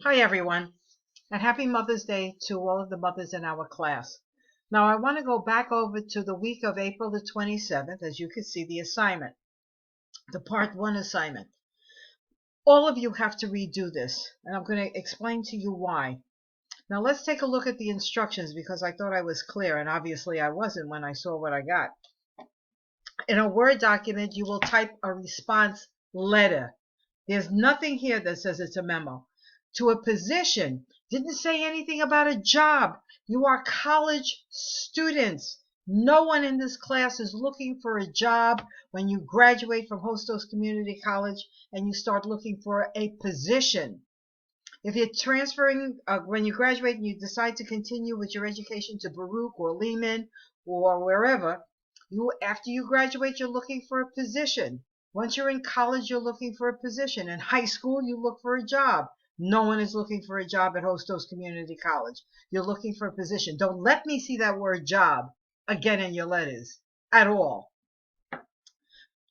Hi everyone, and happy Mother's Day to all of the mothers in our class. Now I want to go back over to the week of April the 27th, as you can see the assignment, the part 1 assignment. All of you have to redo this, and I'm going to explain to you why. Now let's take a look at the instructions because I thought I was clear, and obviously I wasn't when I saw what I got. In a Word document, you will type a response letter. There's nothing here that says it's a memo. To a position. Didn't say anything about a job. You are college students. No one in this class is looking for a job when you graduate from Hostos Community College and you start looking for a position. If you're transferring, when you graduate and you decide to continue with your education to Baruch or Lehman or wherever, after you graduate, you're looking for a position. Once you're in college, you're looking for a position. In high school, you look for a job. No one is looking for a job at Hostos Community College. You're looking for a position. Don't let me see that word job again in your letters at all.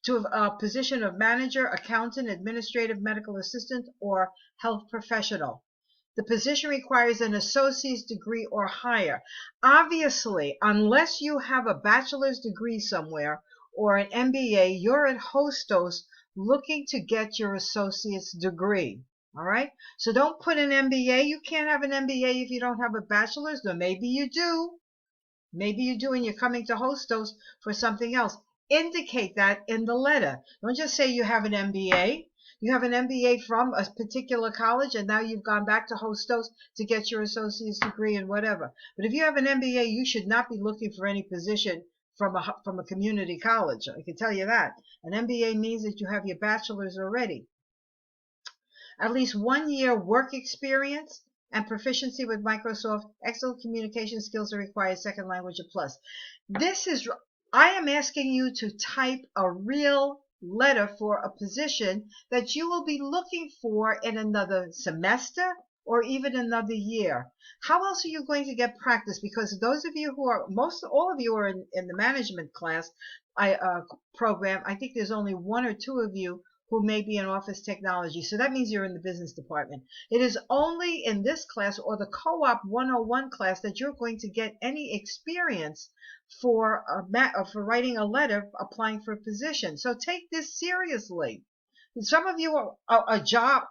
To a position of manager, accountant, administrative medical assistant, or health professional. The position requires an associate's degree or higher. Obviously, unless you have a bachelor's degree somewhere or an MBA, you're at Hostos looking to get your associate's degree. All right? So don't put an MBA. You can't have an MBA if you don't have a bachelor's. Or maybe you do. Maybe you do and you're coming to Hostos for something else. Indicate that in the letter. Don't just say you have an MBA. You have an MBA from a particular college and now you've gone back to Hostos to get your associate's degree and whatever. But if you have an MBA, you should not be looking for any position from a community college. I can tell you that. An MBA means that you have your bachelor's already. At least 1 year work experience and proficiency with Microsoft. Excellent communication skills are required. Second language a plus. I am asking you to type a real letter for a position that you will be looking for in another semester or even another year. How else are you going to get practice? Because those of you who are, all of you are in the management class program. I think there's only 1 or 2 of you who may be in office technology. So that means you're in the business department. It is only in this class or the Co-op 101 class that you're going to get any experience for writing a letter applying for a position. So take this seriously. Some of you are a job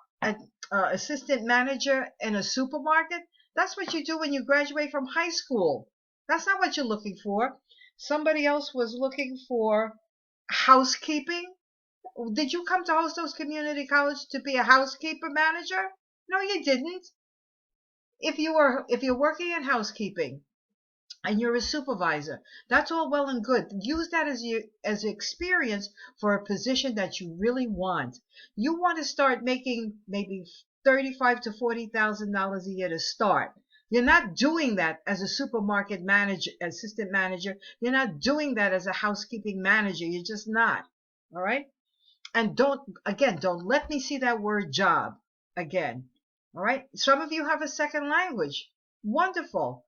assistant manager in a supermarket. That's what you do when you graduate from high school. That's not what you're looking for. Somebody else was looking for housekeeping. Did you come to Hostos Community College to be a housekeeper manager? No, you didn't. If you're working in housekeeping and you're a supervisor, that's all well and good. Use that as experience for a position that you really want. You want to start making maybe $35,000 to $40,000 a year to start. You're not doing that as a supermarket manager, assistant manager. You're not doing that as a housekeeping manager. You're just not. All right? And don't let me see that word job again. All right. Some of you have a second language. Wonderful.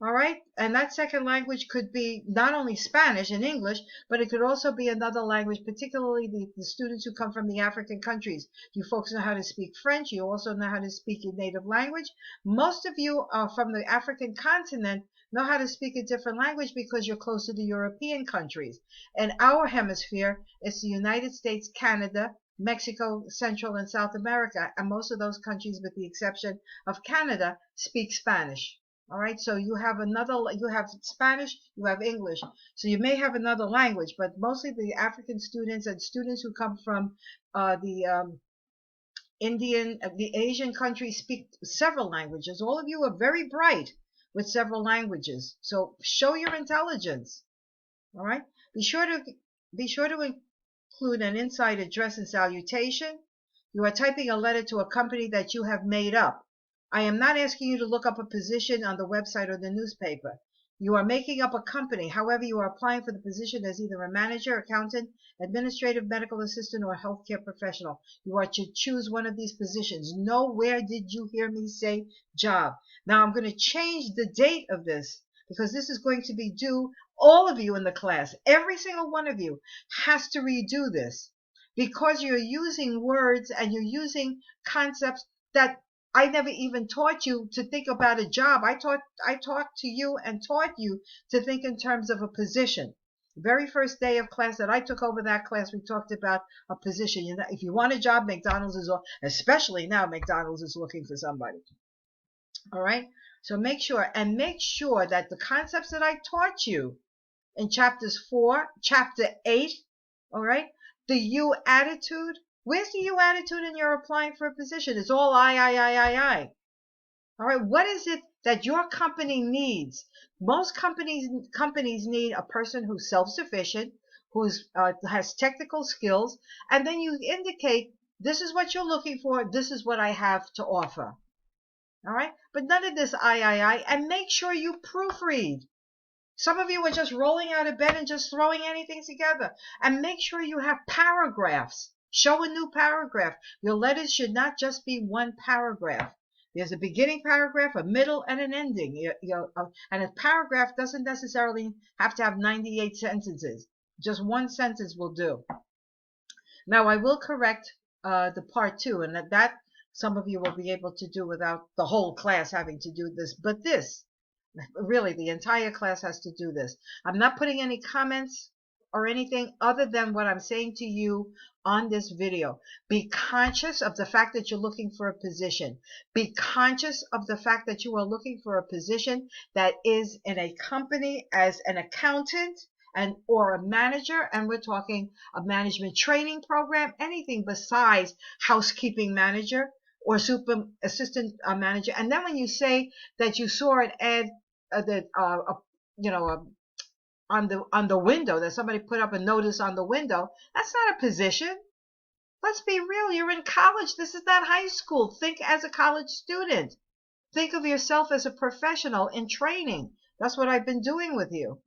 All right. And that second language could be not only Spanish and English, but it could also be another language, particularly the students who come from the African countries. You folks know how to speak French. You also know how to speak your native language. Most of you are from the African continent, know how to speak a different language because you're close to the European countries. In our hemisphere, it's the United States, Canada, Mexico, Central and South America, and most of those countries, with the exception of Canada, speak Spanish. All right, so you have Spanish, you have English. So you may have another language, but mostly the African students and students who come from the Asian countries speak several languages. All of you are very bright with several languages. So show your intelligence. All right, be sure to include an inside address and salutation. You are typing a letter to a company that you have made up. I am not asking you to look up a position on the website or the newspaper. You are making up a company. However, you are applying for the position as either a manager, accountant, administrative medical assistant, or healthcare professional. You are to choose one of these positions. Nowhere did you hear me say job. Now I'm going to change the date of this because this is going to be due. All of you in the class, every single one of you has to redo this because you're using words and you're using concepts that I never even taught you to think about a job. I talked to you and taught you to think in terms of a position. The very first day of class that I took over that class, we talked about a position. You know, if you want a job, McDonald's is, especially now, McDonald's is looking for somebody. All right. So make sure that the concepts that I taught you in chapter 8, all right, the you attitude. Where's the you attitude in your applying for a position? It's all I. All right, what is it that your company needs? Most companies need a person who's self-sufficient, who's has technical skills, and then you indicate this is what you're looking for. This is what I have to offer. All right, but none of this I, and make sure you proofread. Some of you are just rolling out of bed and just throwing anything together. And make sure you have paragraphs. Show a new paragraph. Your letters should not just be one paragraph. There's a beginning paragraph, a middle, and an ending. And a paragraph doesn't necessarily have to have 98 sentences. Just one sentence will do. Now, I will correct the part 2, and that some of you will be able to do without the whole class having to do this. But this, really, the entire class has to do this. I'm not putting any comments or anything other than what I'm saying to you on this video. Be conscious of the fact that you're looking for a position. Be conscious of the fact that you are looking for a position that is in a company as an accountant or a manager, and we're talking a management training program, anything besides housekeeping manager or super assistant manager. And then when you say that you saw an ad on the window, that somebody put up a notice on the window, that's not a position. Let's be real. You're in college. This is not high school. Think as a college student. Think of yourself as a professional in training. That's what I've been doing with you.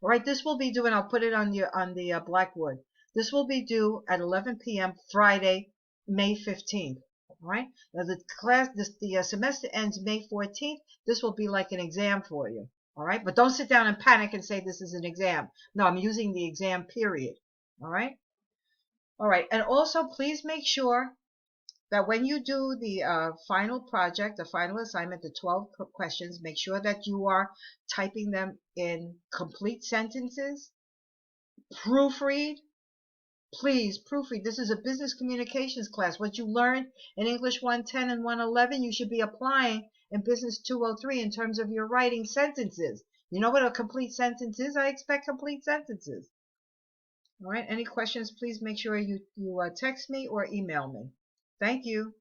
All right, this will be due, and I'll put it on the blackboard. This will be due at 11 p.m. Friday, May 15th. All right. Now the semester ends May 14th. This will be like an exam for you. All right. But don't sit down and panic and say this is an exam. No, I'm using the exam period. All right. All right. And also, please make sure that when you do the final project, the final assignment, the 12 questions, make sure that you are typing them in complete sentences. Proofread. Please proofread. This is a business communications class. What you learned in English 110 and 111, you should be applying in Business 203 in terms of your writing sentences. You know what a complete sentence is? I expect complete sentences. All right. Any questions, please make sure you text me or email me. Thank you.